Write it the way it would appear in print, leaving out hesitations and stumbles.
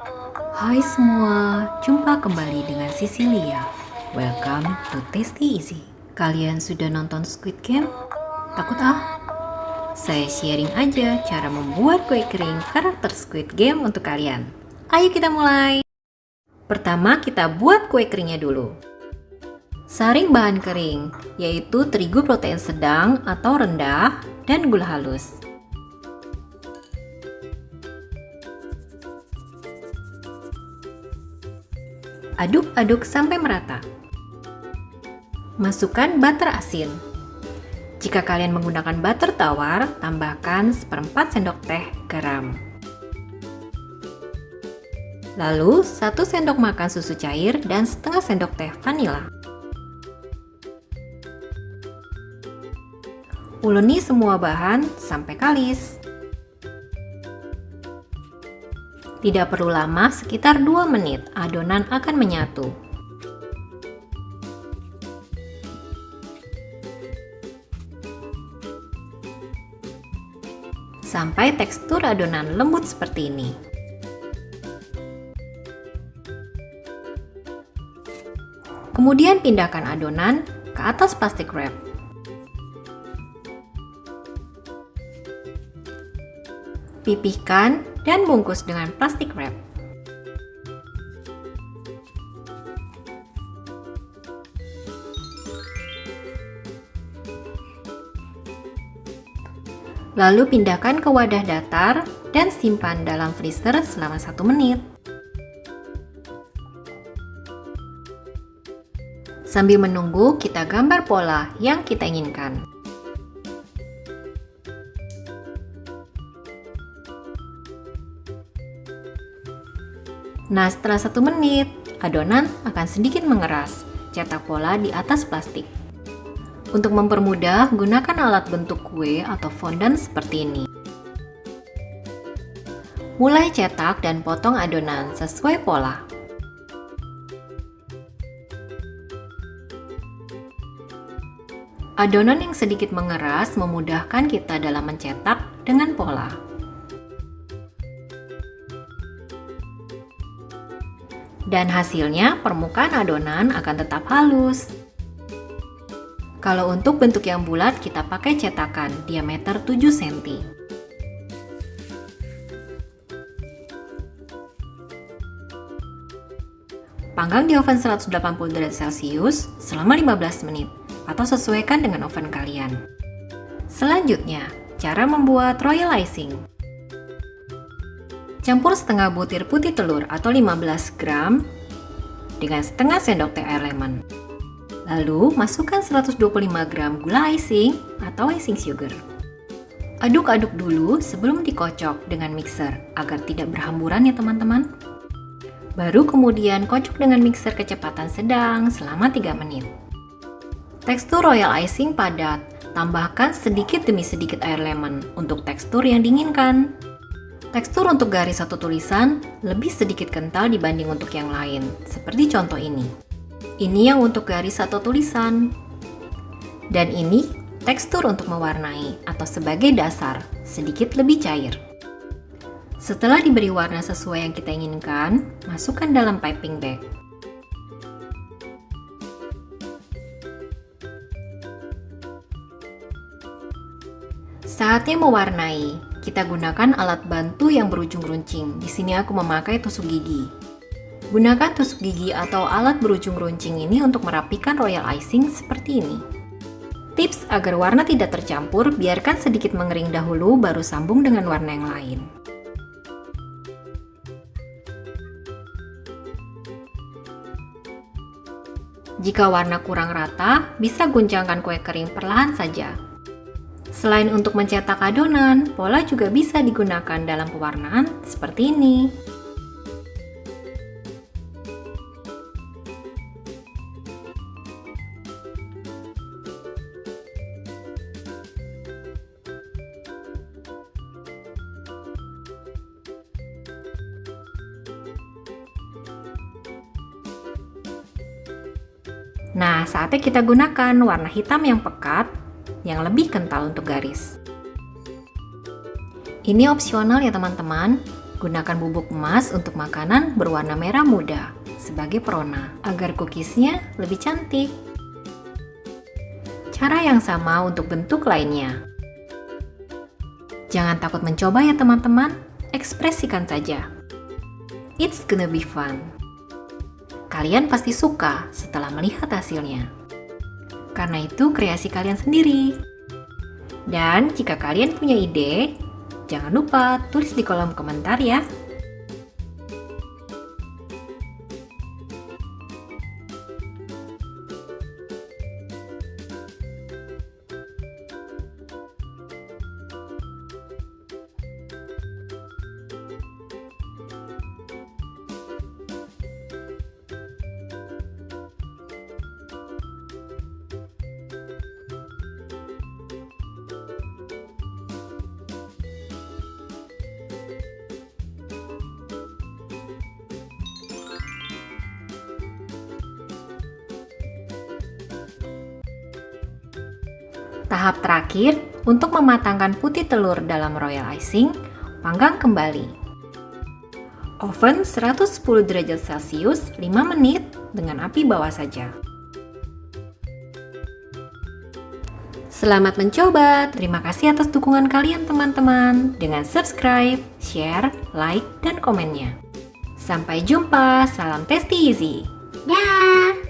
Hai semua, jumpa kembali dengan Sisilia. Welcome to Tasty Easy. Kalian sudah nonton Squid Game? Takut ah? Saya sharing aja cara membuat kue kering karakter Squid Game untuk kalian. Ayo kita mulai. Pertama kita buat kue keringnya dulu. Saring bahan kering, yaitu terigu protein sedang atau rendah dan gula halus. Aduk-aduk sampai merata. Masukkan butter asin. Jika kalian menggunakan butter tawar, tambahkan 1/4 sendok teh garam. Lalu 1 sendok makan susu cair dan setengah sendok teh vanila. Uleni semua bahan sampai kalis. Tidak perlu lama, sekitar 2 menit, adonan akan menyatu. Sampai tekstur adonan lembut seperti ini. Kemudian pindahkan adonan ke atas plastik wrap. Pipihkan dan bungkus dengan plastik wrap. Lalu pindahkan ke wadah datar dan simpan dalam freezer selama 1 menit. Sambil menunggu, kita gambar pola yang kita inginkan. Nah, setelah 1 menit, adonan akan sedikit mengeras. Cetak pola di atas plastik. Untuk mempermudah, gunakan alat bentuk kue atau fondant seperti ini. Mulai cetak dan potong adonan sesuai pola. Adonan yang sedikit mengeras memudahkan kita dalam mencetak dengan pola. Dan hasilnya permukaan adonan akan tetap halus. Kalau untuk bentuk yang bulat kita pakai cetakan diameter 7 cm. Panggang di oven 180 derajat Celcius selama 15 menit atau sesuaikan dengan oven kalian. Selanjutnya, cara membuat royal icing. Campur setengah butir putih telur atau 15 gram dengan setengah sendok teh air lemon. Lalu masukkan 125 gram gula icing atau icing sugar. Aduk-aduk dulu sebelum dikocok dengan mixer agar tidak berhamburan ya teman-teman. Baru kemudian kocok dengan mixer kecepatan sedang selama 3 menit. Tekstur royal icing padat, tambahkan sedikit demi sedikit air lemon untuk tekstur yang diinginkan. Tekstur untuk garis atau tulisan lebih sedikit kental dibanding untuk yang lain, seperti contoh ini. Ini yang untuk garis atau tulisan. Dan ini tekstur untuk mewarnai atau sebagai dasar, sedikit lebih cair. Setelah diberi warna sesuai yang kita inginkan, masukkan dalam piping bag. Saatnya mewarnai, kita gunakan alat bantu yang berujung runcing. Di sini aku memakai tusuk gigi. Gunakan tusuk gigi atau alat berujung runcing ini untuk merapikan royal icing seperti ini. Tips agar warna tidak tercampur, biarkan sedikit mengering dahulu baru sambung dengan warna yang lain. Jika warna kurang rata, bisa guncangkan kue kering perlahan saja. Selain untuk mencetak adonan, pola juga bisa digunakan dalam pewarnaan seperti ini. Nah, saatnya kita gunakan warna hitam yang pekat, yang lebih kental untuk garis. Ini opsional ya teman-teman, Gunakan bubuk emas untuk makanan berwarna merah muda sebagai perona agar cookiesnya lebih cantik. Cara yang sama untuk bentuk lainnya. Jangan takut mencoba ya teman-teman, ekspresikan saja. It's gonna be fun. Kalian pasti suka setelah melihat hasilnya. Karena itu kreasi kalian sendiri. Dan jika kalian punya ide, jangan lupa tulis di kolom komentar ya. Tahap terakhir, untuk mematangkan putih telur dalam royal icing, panggang kembali. Oven 110 derajat Celcius 5 menit dengan api bawah saja. Selamat mencoba, terima kasih atas dukungan kalian teman-teman dengan subscribe, share, like, dan komennya. Sampai jumpa, salam tasty easy. Dah.